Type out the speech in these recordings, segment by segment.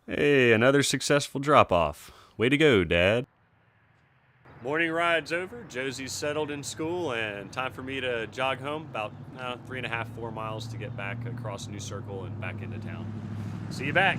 Hey, another successful drop-off. Way to go, Dad. Morning ride's over. Josie's settled in school, and time for me to jog home about 3.5, 4 miles to get back across New Circle and back into town. See you back.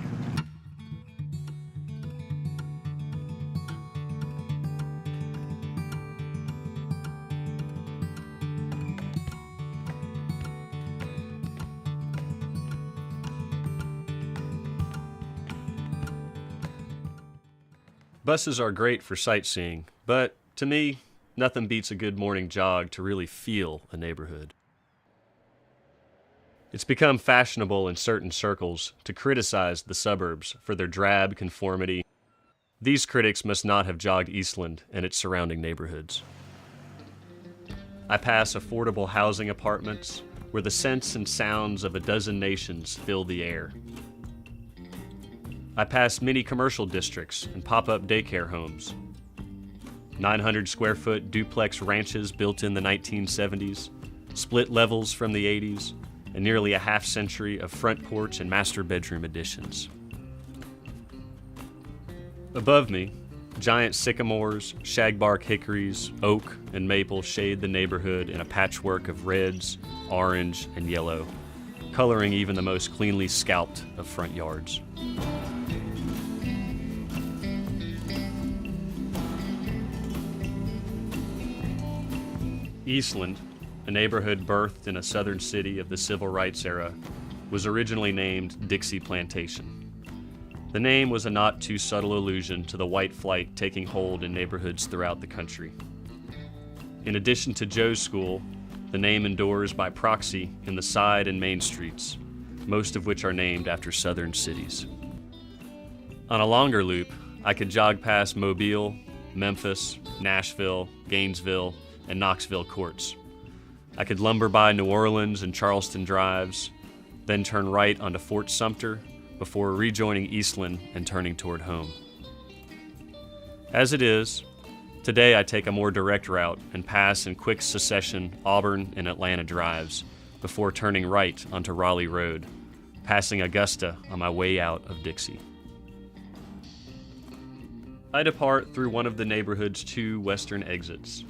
Buses are great for sightseeing, but to me, nothing beats a good morning jog to really feel a neighborhood. It's become fashionable in certain circles to criticize the suburbs for their drab conformity. These critics must not have jogged Eastland and its surrounding neighborhoods. I pass affordable housing apartments where the scents and sounds of a dozen nations fill the air. I pass many commercial districts and pop-up daycare homes. 900 square foot duplex ranches built in the 1970s, split levels from the 80s, and nearly a half century of front porch and master bedroom additions. Above me, giant sycamores, shagbark hickories, oak, and maple shade the neighborhood in a patchwork of reds, orange, and yellow, coloring even the most cleanly scalped of front yards. Eastland, a neighborhood birthed in a southern city of the civil rights era, was originally named Dixie Plantation. The name was a not too subtle allusion to the white flight taking hold in neighborhoods throughout the country. In addition to Joe's school, the name endures by proxy in the side and main streets, most of which are named after southern cities. On a longer loop, I could jog past Mobile, Memphis, Nashville, Gainesville, and Knoxville courts. I could lumber by New Orleans and Charleston drives, then turn right onto Fort Sumter before rejoining Eastland and turning toward home. As it is, today I take a more direct route and pass in quick succession Auburn and Atlanta drives before turning right onto Raleigh Road, passing Augusta on my way out of Dixie. I depart through one of the neighborhood's two western exits.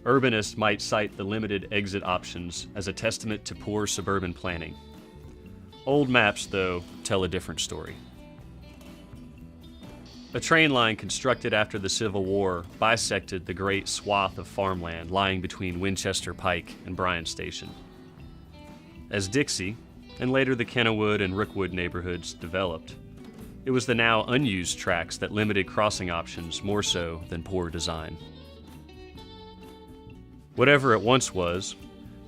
Urbanists might cite the limited exit options as a testament to poor suburban planning. Old maps, though, tell a different story. A train line constructed after the Civil War bisected the great swath of farmland lying between Winchester Pike and Bryan Station. As Dixie, and later the Kennewood and Rookwood neighborhoods developed, it was the now unused tracks that limited crossing options more so than poor design. Whatever it once was,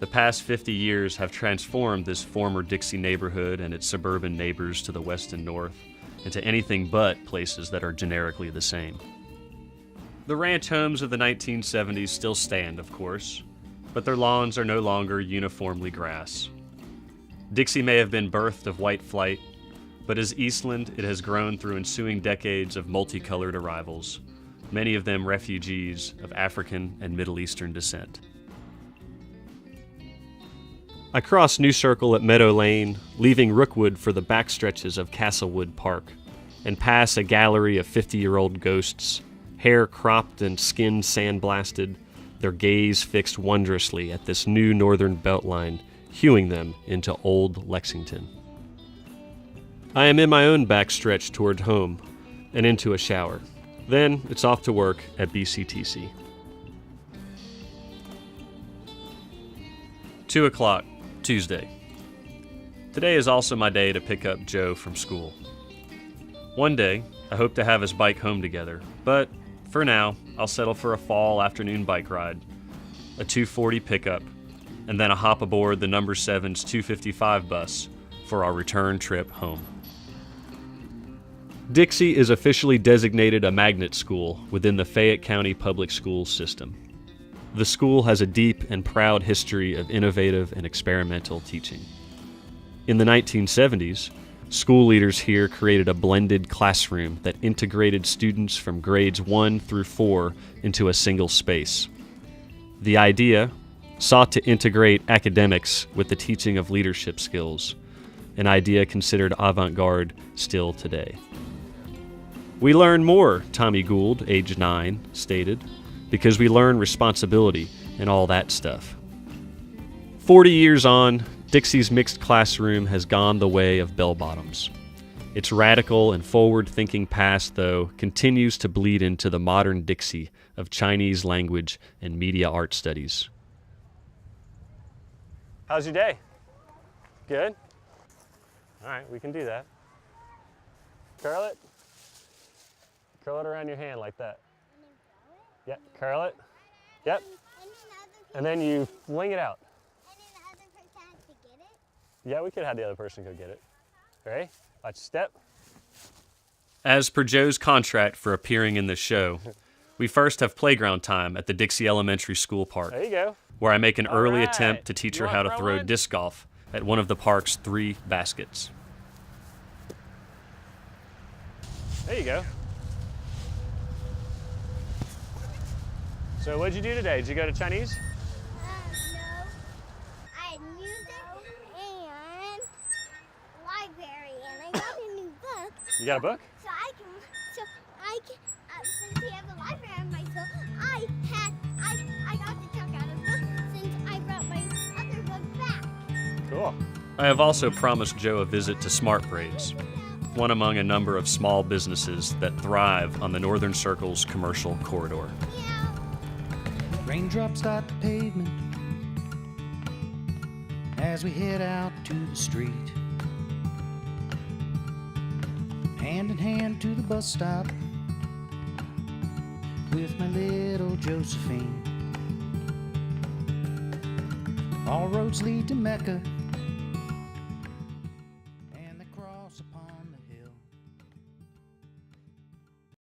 the past 50 years have transformed this former Dixie neighborhood and its suburban neighbors to the west and north into anything but places that are generically the same. The ranch homes of the 1970s still stand, of course, but their lawns are no longer uniformly grass. Dixie may have been birthed of white flight, but as Eastland, it has grown through ensuing decades of multicolored arrivals, many of them refugees of African and Middle Eastern descent. I cross New Circle at Meadow Lane, leaving Rookwood for the backstretches of Castlewood Park, and pass a gallery of 50-year-old ghosts, hair cropped and skin sandblasted, their gaze fixed wondrously at this new northern beltline, hewing them into old Lexington. I am in my own backstretch toward home, and into a shower. Then it's off to work at BCTC. 2 o'clock, Tuesday. Today is also my day to pick up Joe from school. One day, I hope to have us bike home together, but for now, I'll settle for a fall afternoon bike ride, a 240 pickup, and then a hop aboard the number 7's 255 bus for our return trip home. Dixie is officially designated a magnet school within the Fayette County Public Schools system. The school has a deep and proud history of innovative and experimental teaching. In the 1970s, school leaders here created a blended classroom that integrated students from grades 1 through 4 into a single space. The idea sought to integrate academics with the teaching of leadership skills, an idea considered avant-garde still today. We learn more, Tommy Gould, age 9, stated, because we learn responsibility and all that stuff. 40 years on, Dixie's mixed classroom has gone the way of bell-bottoms. Its radical and forward-thinking past, though, continues to bleed into the modern Dixie of Chinese language and media art studies. How's your day? Good? All right, we can do that. Curl it. Curl it around your hand like that. Yep, curl it. Yep. And then you fling it out. And then the other person has to get it? Yeah, we could have the other person go get it. Ready? Watch step. As per Joe's contract for appearing in this show, we first have playground time at the Dixie Elementary School Park. There you go. Where I make an early attempt to teach her how to throw disc golf at one of the park's 3 baskets. There you go. So what'd you do today? Did you go to Chinese? No. I had music and library, and I got a new book. You got a book? So I can, since we have a library on my school, I got to check out a book since I brought my other book back. Cool. I have also promised Joe a visit to Smart Braids, one among a number of small businesses that thrive on the Northern Circle's commercial corridor. Yeah. Raindrops dot the pavement as we head out to the street. Hand in hand to the bus stop with my little Josephine. All roads lead to Mecca and the cross upon the